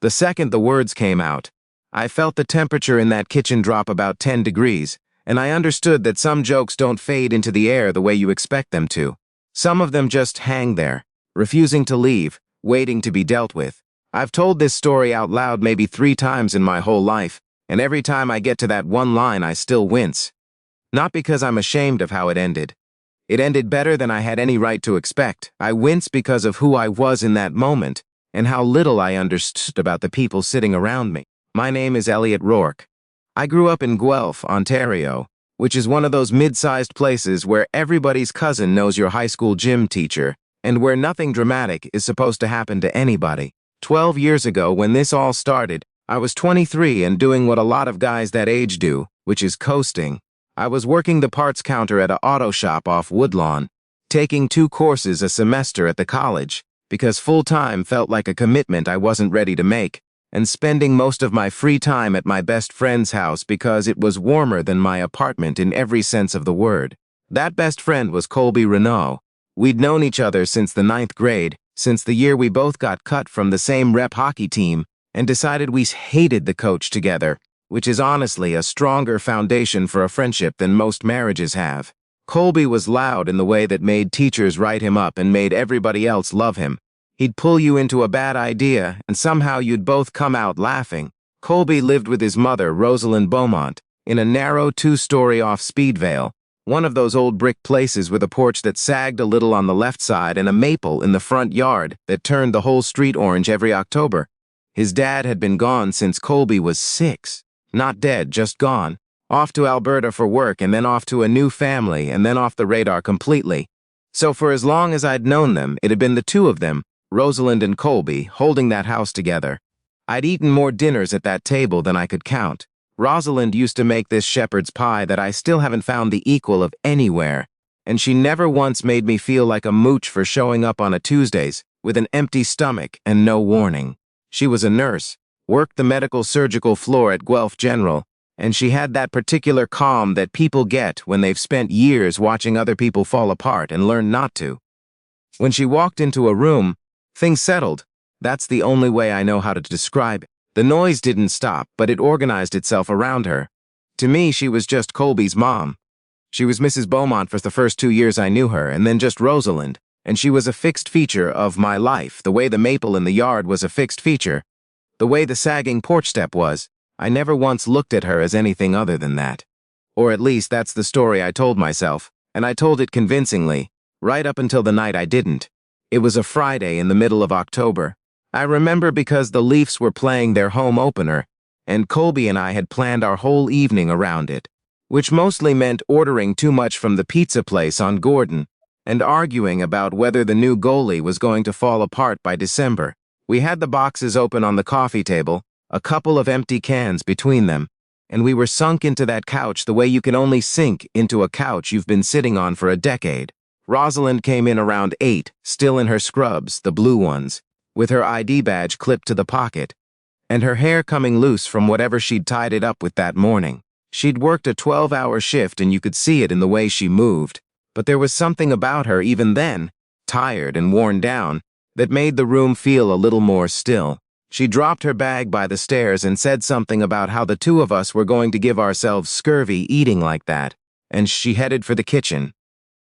The second the words came out, I felt the temperature in that kitchen drop about 10 degrees, and I understood that some jokes don't fade into the air the way you expect them to. Some of them just hang there, refusing to leave, waiting to be dealt with. I've told this story out loud maybe 3 times in my whole life, and every time I get to that one line I still wince. Not because I'm ashamed of how it ended. It ended better than I had any right to expect. I wince because of who I was in that moment, and how little I understood about the people sitting around me. My name is Elliot Rourke. I grew up in Guelph, Ontario, which is one of those mid-sized places where everybody's cousin knows your high school gym teacher, and where nothing dramatic is supposed to happen to anybody. 12 years ago, when this all started, I was 23 and doing what a lot of guys that age do, which is coasting. I was working the parts counter at an auto shop off Woodlawn, taking 2 courses a semester at the college, because full-time felt like a commitment I wasn't ready to make, and spending most of my free time at my best friend's house because it was warmer than my apartment in every sense of the word. That best friend was Colby Renault. We'd known each other since the 9th grade, since the year we both got cut from the same rep hockey team, and decided we hated the coach together, which is honestly a stronger foundation for a friendship than most marriages have. Colby was loud in the way that made teachers write him up and made everybody else love him. He'd pull you into a bad idea, and somehow you'd both come out laughing. Colby lived with his mother, Rosalind Beaumont, in a narrow 2-story off Speedvale, one of those old brick places with a porch that sagged a little on the left side and a maple in the front yard that turned the whole street orange every October. His dad had been gone since Colby was 6. Not dead, just gone. Off to Alberta for work, and then off to a new family, and then off the radar completely. So for as long as I'd known them, it had been the 2 of them, Rosalind and Colby, holding that house together. I'd eaten more dinners at that table than I could count. Rosalind used to make this shepherd's pie that I still haven't found the equal of anywhere, and she never once made me feel like a mooch for showing up on a Tuesdays with an empty stomach and no warning. She was a nurse, worked the medical surgical floor at Guelph General, and she had that particular calm that people get when they've spent years watching other people fall apart and learn not to. When she walked into a room, things settled. That's the only way I know how to describe it. The noise didn't stop, but it organized itself around her. To me, she was just Colby's mom. She was Mrs. Beaumont for the first 2 years I knew her, and then just Rosalind, and she was a fixed feature of my life, the way the maple in the yard was a fixed feature. The way the sagging porch step was. I never once looked at her as anything other than that. Or at least that's the story I told myself, and I told it convincingly, right up until the night I didn't. It was a Friday in the middle of October. I remember because the Leafs were playing their home opener, and Colby and I had planned our whole evening around it, which mostly meant ordering too much from the pizza place on Gordon and arguing about whether the new goalie was going to fall apart by December. We had the boxes open on the coffee table, a couple of empty cans between them, and we were sunk into that couch the way you can only sink into a couch you've been sitting on for a decade. Rosalind came in around 8, still in her scrubs, the blue ones, with her ID badge clipped to the pocket, and her hair coming loose from whatever she'd tied it up with that morning. She'd worked a 12-hour shift and you could see it in the way she moved, but there was something about her even then, tired and worn down, that made the room feel a little more still. She dropped her bag by the stairs and said something about how the 2 of us were going to give ourselves scurvy eating like that, and she headed for the kitchen.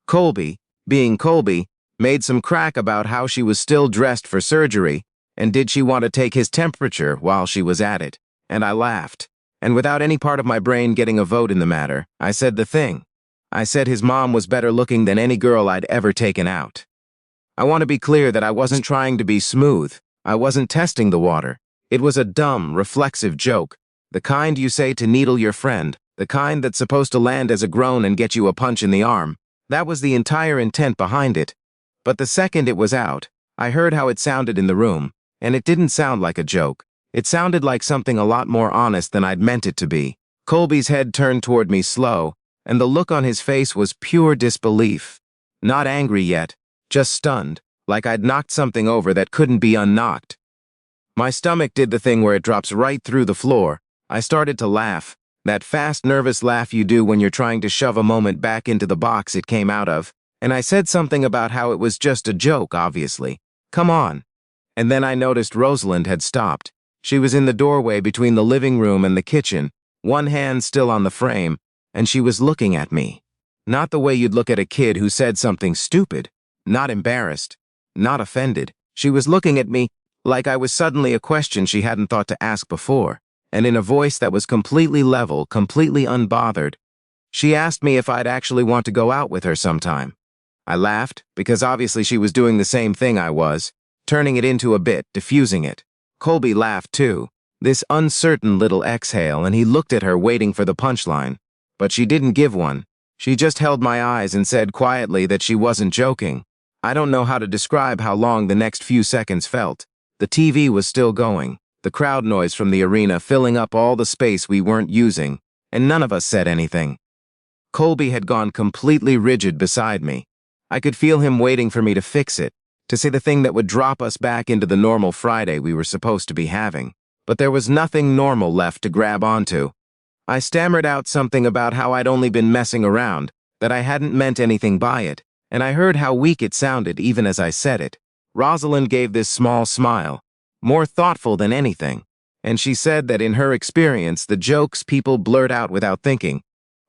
Colby, being Colby, made some crack about how she was still dressed for surgery, and did she want to take his temperature while she was at it, and I laughed. And without any part of my brain getting a vote in the matter, I said the thing. I said his mom was better looking than any girl I'd ever taken out. I want to be clear that I wasn't trying to be smooth. I wasn't testing the water. It was a dumb, reflexive joke, the kind you say to needle your friend, the kind that's supposed to land as a groan and get you a punch in the arm. That was the entire intent behind it. But the second it was out, I heard how it sounded in the room, and it didn't sound like a joke. It sounded like something a lot more honest than I'd meant it to be. Colby's head turned toward me slow, and the look on his face was pure disbelief. Not angry yet, just stunned, like I'd knocked something over that couldn't be unknocked. My stomach did the thing where it drops right through the floor. I started to laugh, that fast, nervous laugh you do when you're trying to shove a moment back into the box it came out of, and I said something about how it was just a joke, obviously. Come on. And then I noticed Rosalind had stopped. She was in the doorway between the living room and the kitchen, one hand still on the frame, and she was looking at me. Not the way you'd look at a kid who said something stupid. Not embarrassed. Not offended. She was looking at me like I was suddenly a question she hadn't thought to ask before, and in a voice that was completely level, completely unbothered. She asked me if I'd actually want to go out with her sometime. I laughed, because obviously she was doing the same thing I was, turning it into a bit, diffusing it. Colby laughed too, this uncertain little exhale, and he looked at her waiting for the punchline. But she didn't give one. She just held my eyes and said quietly that she wasn't joking. I don't know how to describe how long the next few seconds felt. The TV was still going, the crowd noise from the arena filling up all the space we weren't using, and none of us said anything. Colby had gone completely rigid beside me. I could feel him waiting for me to fix it, to say the thing that would drop us back into the normal Friday we were supposed to be having. But there was nothing normal left to grab onto. I stammered out something about how I'd only been messing around, that I hadn't meant anything by it, and I heard how weak it sounded even as I said it. Rosalind gave this small smile, more thoughtful than anything, and she said that in her experience the jokes people blurt out without thinking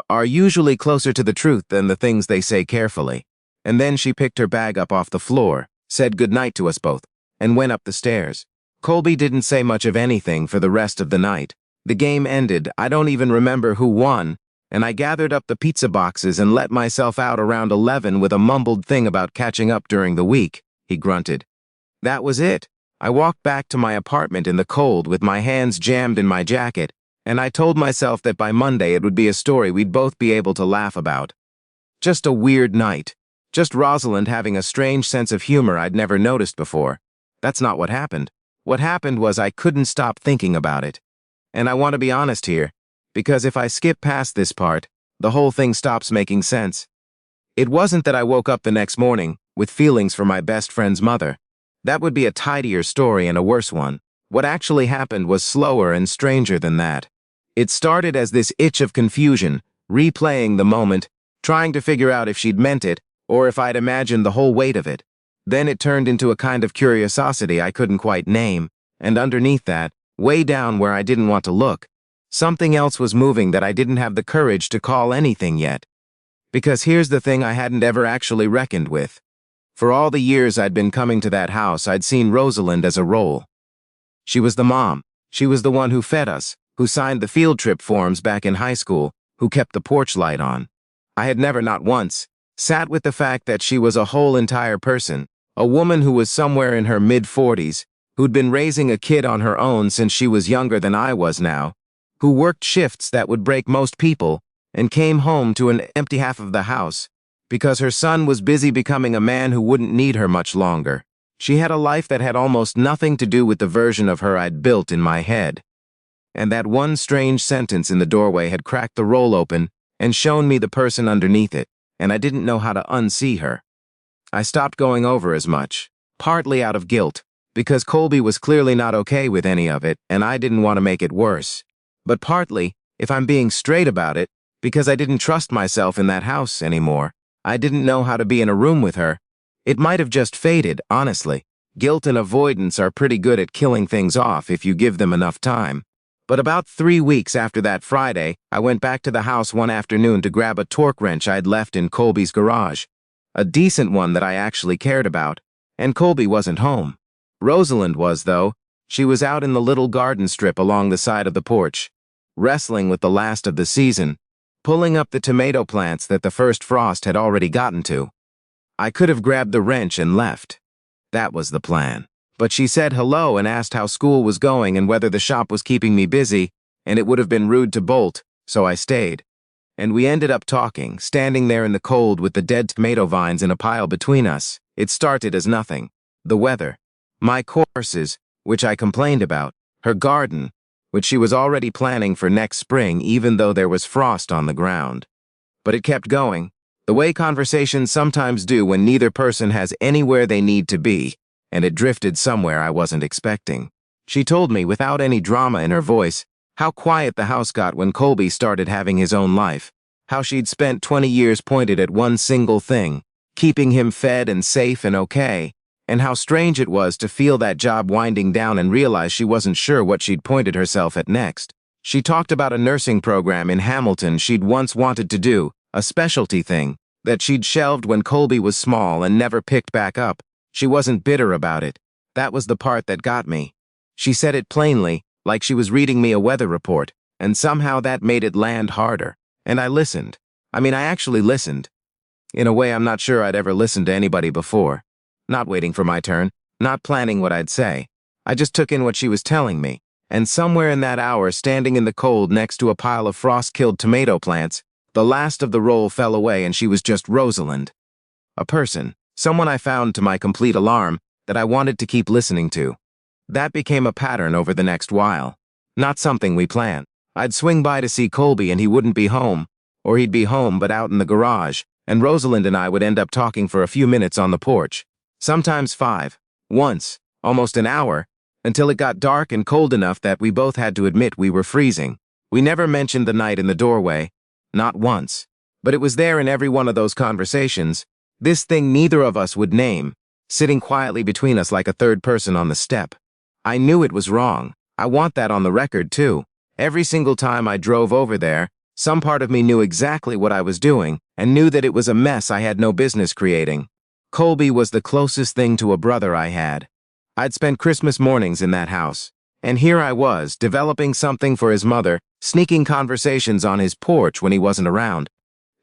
are usually closer to the truth than the things they say carefully. And then she picked her bag up off the floor, said goodnight to us both, and went up the stairs. Colby didn't say much of anything for the rest of the night. The game ended, I don't even remember who won, and I gathered up the pizza boxes and let myself out around 11 with a mumbled thing about catching up during the week, he grunted. That was it. I walked back to my apartment in the cold with my hands jammed in my jacket, and I told myself that by Monday it would be a story we'd both be able to laugh about. Just a weird night. Just Rosalind having a strange sense of humor I'd never noticed before. That's not what happened. What happened was I couldn't stop thinking about it. And I want to be honest here, because if I skip past this part, the whole thing stops making sense. It wasn't that I woke up the next morning with feelings for my best friend's mother. That would be a tidier story and a worse one. What actually happened was slower and stranger than that. It started as this itch of confusion, replaying the moment, trying to figure out if she'd meant it, or if I'd imagined the whole weight of it. Then it turned into a kind of curiosity I couldn't quite name, and underneath that, way down where I didn't want to look, something else was moving that I didn't have the courage to call anything yet. Because here's the thing I hadn't ever actually reckoned with. For all the years I'd been coming to that house, I'd seen Rosalind as a role. She was the mom. She was the one who fed us, who signed the field trip forms back in high school, who kept the porch light on. I had never, not once, sat with the fact that she was a whole entire person, a woman who was somewhere in her mid-40s, who'd been raising a kid on her own since she was younger than I was now, who worked shifts that would break most people, and came home to an empty half of the house, because her son was busy becoming a man who wouldn't need her much longer. She had a life that had almost nothing to do with the version of her I'd built in my head. And that one strange sentence in the doorway had cracked the roll open and shown me the person underneath it, and I didn't know how to unsee her. I stopped going over as much, partly out of guilt, because Colby was clearly not okay with any of it, and I didn't want to make it worse. But partly, if I'm being straight about it, because I didn't trust myself in that house anymore. I didn't know how to be in a room with her. It might have just faded, honestly. Guilt and avoidance are pretty good at killing things off if you give them enough time. But about 3 weeks after that Friday, I went back to the house one afternoon to grab a torque wrench I'd left in Colby's garage. A decent one that I actually cared about. And Colby wasn't home. Rosalind was, though. She was out in the little garden strip along the side of the porch, wrestling with the last of the season, pulling up the tomato plants that the first frost had already gotten to. I could have grabbed the wrench and left. That was the plan. But she said hello and asked how school was going and whether the shop was keeping me busy, and it would have been rude to bolt, so I stayed. And we ended up talking, standing there in the cold with the dead tomato vines in a pile between us. It started as nothing. The weather. My courses, which I complained about. Her garden, which she was already planning for next spring even though there was frost on the ground. But it kept going, the way conversations sometimes do when neither person has anywhere they need to be, and it drifted somewhere I wasn't expecting. She told me, without any drama in her voice, how quiet the house got when Colby started having his own life, how she'd spent 20 years pointed at one single thing, keeping him fed and safe and okay, and how strange it was to feel that job winding down and realize she wasn't sure what she'd pointed herself at next. She talked about a nursing program in Hamilton she'd once wanted to do, a specialty thing, that she'd shelved when Colby was small and never picked back up. She wasn't bitter about it. That was the part that got me. She said it plainly, like she was reading me a weather report, and somehow that made it land harder. And I listened. I actually listened. In a way I'm not sure I'd ever listened to anybody before. Not waiting for my turn, not planning what I'd say. I just took in what she was telling me, and somewhere in that hour, standing in the cold next to a pile of frost-killed tomato plants, the last of the roll fell away and she was just Rosalind. A person, someone I found to my complete alarm, that I wanted to keep listening to. That became a pattern over the next while. Not something we planned. I'd swing by to see Colby and he wouldn't be home, or he'd be home but out in the garage, and Rosalind and I would end up talking for a few minutes on the porch. Sometimes 5, once, almost an hour, until it got dark and cold enough that we both had to admit we were freezing. We never mentioned the night in the doorway, not once. But it was there in every one of those conversations, this thing neither of us would name, sitting quietly between us like a third person on the step. I knew it was wrong. I want that on the record, too. Every single time I drove over there, some part of me knew exactly what I was doing and knew that it was a mess I had no business creating. Colby was the closest thing to a brother I had. I'd spent Christmas mornings in that house, and here I was, developing something for his mother, sneaking conversations on his porch when he wasn't around.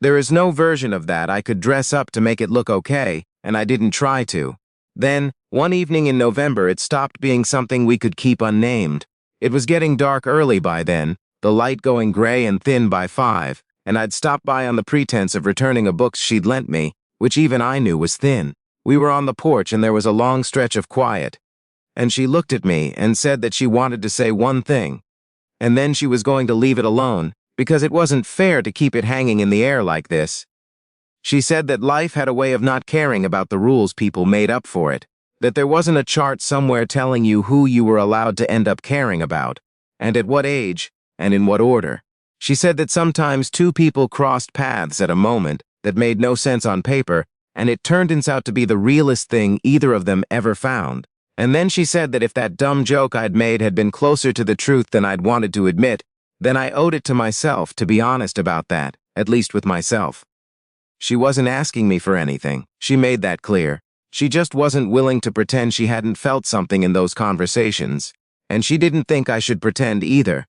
There is no version of that I could dress up to make it look okay, and I didn't try to. Then, one evening in November, it stopped being something we could keep unnamed. It was getting dark early by then, the light going gray and thin by 5, and I'd stopped by on the pretense of returning a book she'd lent me, which even I knew was thin. We were on the porch and there was a long stretch of quiet, and she looked at me and said that she wanted to say one thing, and then she was going to leave it alone, because it wasn't fair to keep it hanging in the air like this. She said that life had a way of not caring about the rules people made up for it, that there wasn't a chart somewhere telling you who you were allowed to end up caring about, and at what age, and in what order. She said that sometimes two people crossed paths at a moment that made no sense on paper, and it turned out to be the realest thing either of them ever found. And then she said that if that dumb joke I'd made had been closer to the truth than I'd wanted to admit, then I owed it to myself to be honest about that, at least with myself. She wasn't asking me for anything. She made that clear. She just wasn't willing to pretend she hadn't felt something in those conversations, and she didn't think I should pretend either.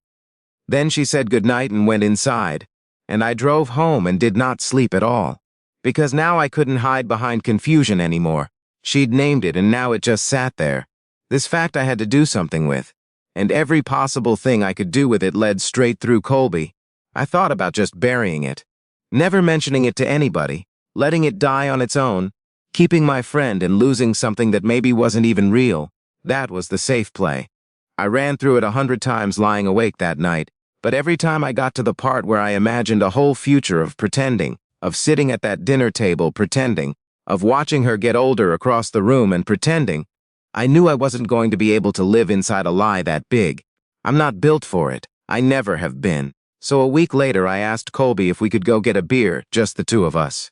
Then she said goodnight and went inside, and I drove home and did not sleep at all, because now I couldn't hide behind confusion anymore. She'd named it and now it just sat there. This fact I had to do something with, and every possible thing I could do with it led straight through Colby. I thought about just burying it, never mentioning it to anybody, letting it die on its own, keeping my friend and losing something that maybe wasn't even real. That was the safe play. I ran through it 100 times lying awake that night, but every time I got to the part where I imagined a whole future of pretending, of sitting at that dinner table pretending, of watching her get older across the room and pretending, I knew I wasn't going to be able to live inside a lie that big. I'm not built for it. I never have been. So a week later I asked Colby if we could go get a beer, just the two of us.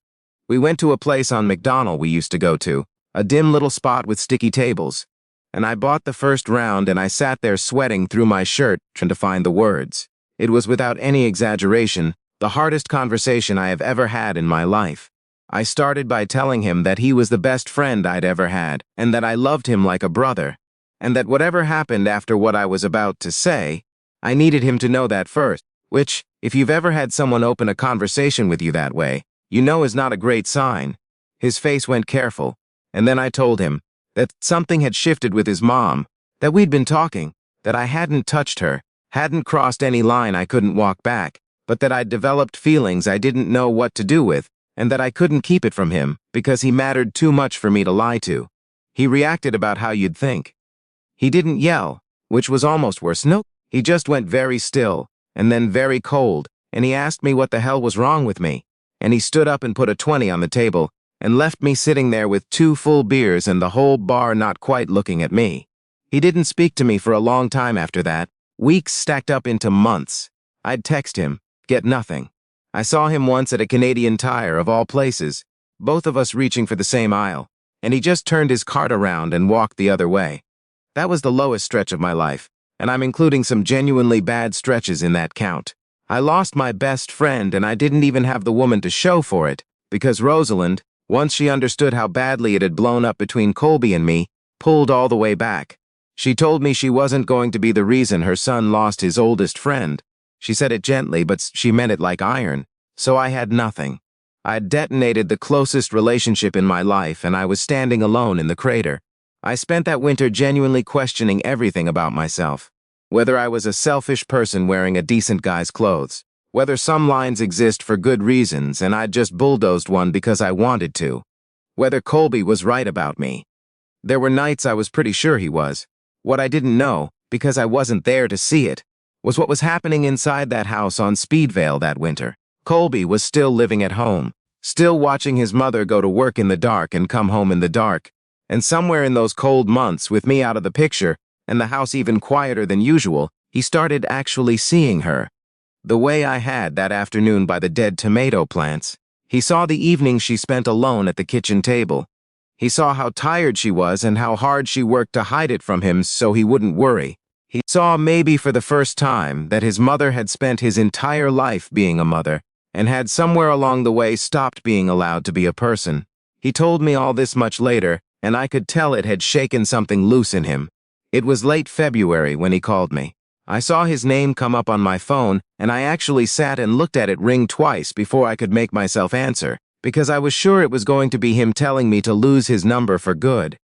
We went to a place on McDonald we used to go to, a dim little spot with sticky tables, and I bought the first round and I sat there sweating through my shirt trying to find the words. It was without any exaggeration, the hardest conversation I have ever had in my life. I started by telling him that he was the best friend I'd ever had, and that I loved him like a brother, and that whatever happened after what I was about to say, I needed him to know that first, which, if you've ever had someone open a conversation with you that way, you know is not a great sign. His face went careful, and then I told him that something had shifted with his mom, that we'd been talking, that I hadn't touched her, hadn't crossed any line I couldn't walk back, but that I'd developed feelings I didn't know what to do with, and that I couldn't keep it from him because he mattered too much for me to lie to. He reacted about how you'd think. He didn't yell, which was almost worse. No, he just went very still, and then very cold, and he asked me what the hell was wrong with me, and he stood up and put a 20 on the table, and left me sitting there with 2 full beers and the whole bar not quite looking at me. He didn't speak to me for a long time after that, weeks stacked up into months. I'd text him, get nothing. I saw him once at a Canadian Tire of all places, both of us reaching for the same aisle, and he just turned his cart around and walked the other way. That was the lowest stretch of my life, and I'm including some genuinely bad stretches in that count. I lost my best friend, and I didn't even have the woman to show for it, because Rosalind, once she understood how badly it had blown up between Colby and me, pulled all the way back. She told me she wasn't going to be the reason her son lost his oldest friend. She said it gently, but she meant it like iron. So I had nothing. I'd detonated the closest relationship in my life, and I was standing alone in the crater. I spent that winter genuinely questioning everything about myself. Whether I was a selfish person wearing a decent guy's clothes. Whether some lines exist for good reasons and I'd just bulldozed one because I wanted to. Whether Colby was right about me. There were nights I was pretty sure he was. What I didn't know, because I wasn't there to see it, was what was happening inside that house on Speedvale that winter. Colby was still living at home, still watching his mother go to work in the dark and come home in the dark. And somewhere in those cold months, with me out of the picture, and the house even quieter than usual, he started actually seeing her. The way I had that afternoon by the dead tomato plants. He saw the evening she spent alone at the kitchen table. He saw how tired she was and how hard she worked to hide it from him so he wouldn't worry. He saw, maybe for the first time, that his mother had spent his entire life being a mother, and had somewhere along the way stopped being allowed to be a person. He told me all this much later, and I could tell it had shaken something loose in him. It was late February when he called me. I saw his name come up on my phone, and I actually sat and looked at it ring twice before I could make myself answer, because I was sure it was going to be him telling me to lose his number for good.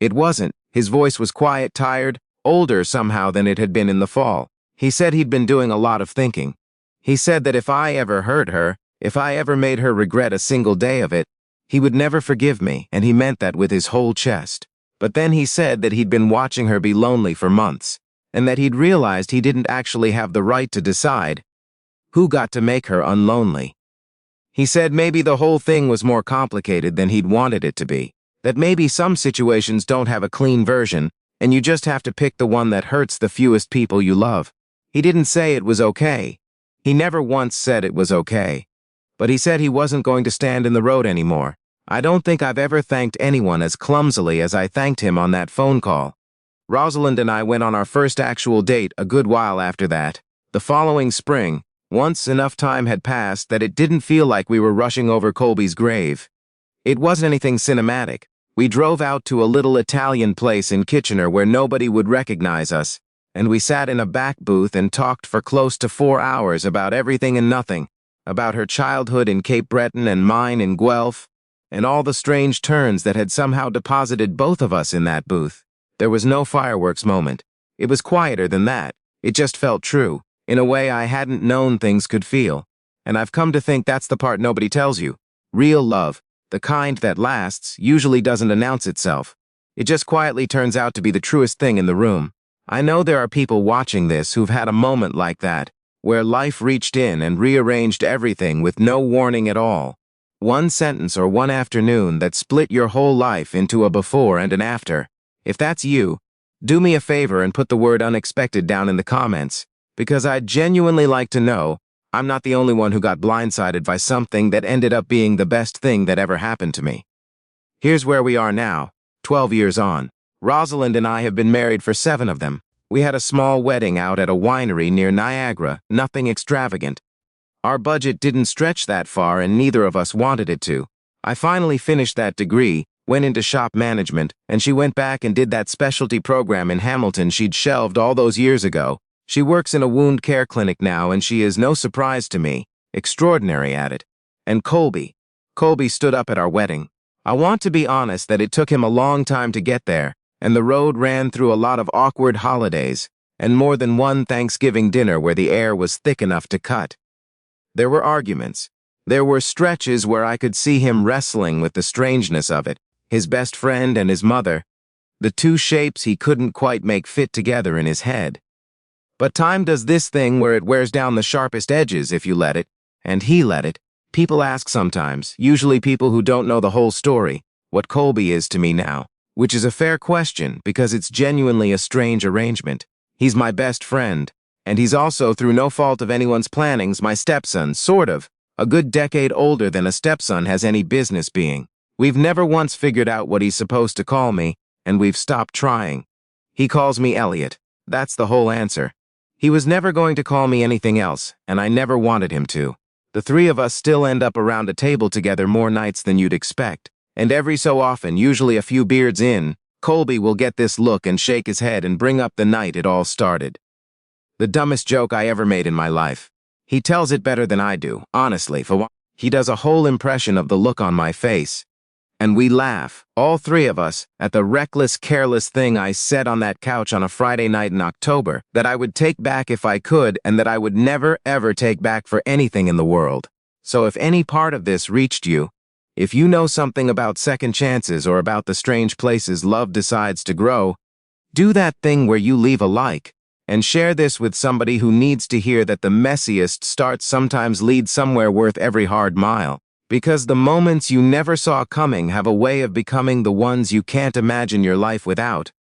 It wasn't. His voice was quiet, tired, older somehow than it had been in the fall. He said he'd been doing a lot of thinking. He said that if I ever hurt her, if I ever made her regret a single day of it, he would never forgive me, and he meant that with his whole chest. But then he said that he'd been watching her be lonely for months, and that he'd realized he didn't actually have the right to decide who got to make her unlonely. He said maybe the whole thing was more complicated than he'd wanted it to be, that maybe some situations don't have a clean version, and you just have to pick the one that hurts the fewest people you love. He didn't say it was okay. He never once said it was okay. But he said he wasn't going to stand in the road anymore. I don't think I've ever thanked anyone as clumsily as I thanked him on that phone call. Rosalind and I went on our first actual date a good while after that. The following spring, once enough time had passed that it didn't feel like we were rushing over Colby's grave. It wasn't anything cinematic. We drove out to a little Italian place in Kitchener where nobody would recognize us, and we sat in a back booth and talked for close to 4 hours about everything and nothing, about her childhood in Cape Breton and mine in Guelph, and all the strange turns that had somehow deposited both of us in that booth. There was no fireworks moment. It was quieter than that. It just felt true, in a way I hadn't known things could feel. And I've come to think that's the part nobody tells you. Real love, the kind that lasts, usually doesn't announce itself. It just quietly turns out to be the truest thing in the room. I know there are people watching this who've had a moment like that, where life reached in and rearranged everything with no warning at all. One sentence or one afternoon that split your whole life into a before and an after. If that's you, do me a favor and put the word unexpected down in the comments, because I'd genuinely like to know I'm not the only one who got blindsided by something that ended up being the best thing that ever happened to me. Here's where we are now, 12 years on. Rosalind and I have been married for 7 of them. We had a small wedding out at a winery near Niagara, nothing extravagant. Our budget didn't stretch that far and neither of us wanted it to. I finally finished that degree, went into shop management, and she went back and did that specialty program in Hamilton she'd shelved all those years ago. She works in a wound care clinic now and she is no surprise to me, extraordinary at it. And Colby stood up at our wedding. I want to be honest that it took him a long time to get there, and the road ran through a lot of awkward holidays, and more than one Thanksgiving dinner where the air was thick enough to cut. There were arguments. There were stretches where I could see him wrestling with the strangeness of it, his best friend and his mother, the two shapes he couldn't quite make fit together in his head. But time does this thing where it wears down the sharpest edges if you let it, and he let it. People ask sometimes, usually people who don't know the whole story, what Colby is to me now, which is a fair question because it's genuinely a strange arrangement. He's my best friend, and he's also, through no fault of anyone's plannings, my stepson, sort of, a good decade older than a stepson has any business being. We've never once figured out what he's supposed to call me, and we've stopped trying. He calls me Elliot. That's the whole answer. He was never going to call me anything else, and I never wanted him to. The three of us still end up around a table together more nights than you'd expect, and every so often, usually a few beards in, Colby will get this look and shake his head and bring up the night it all started. The dumbest joke I ever made in my life. He tells it better than I do, honestly. He does a whole impression of the look on my face. And we laugh, all three of us, at the reckless, careless thing I said on that couch on a Friday night in October that I would take back if I could and that I would never, ever take back for anything in the world. So if any part of this reached you, if you know something about second chances or about the strange places love decides to grow, do that thing where you leave a like and share this with somebody who needs to hear that the messiest starts sometimes lead somewhere worth every hard mile. Because the moments you never saw coming have a way of becoming the ones you can't imagine your life without.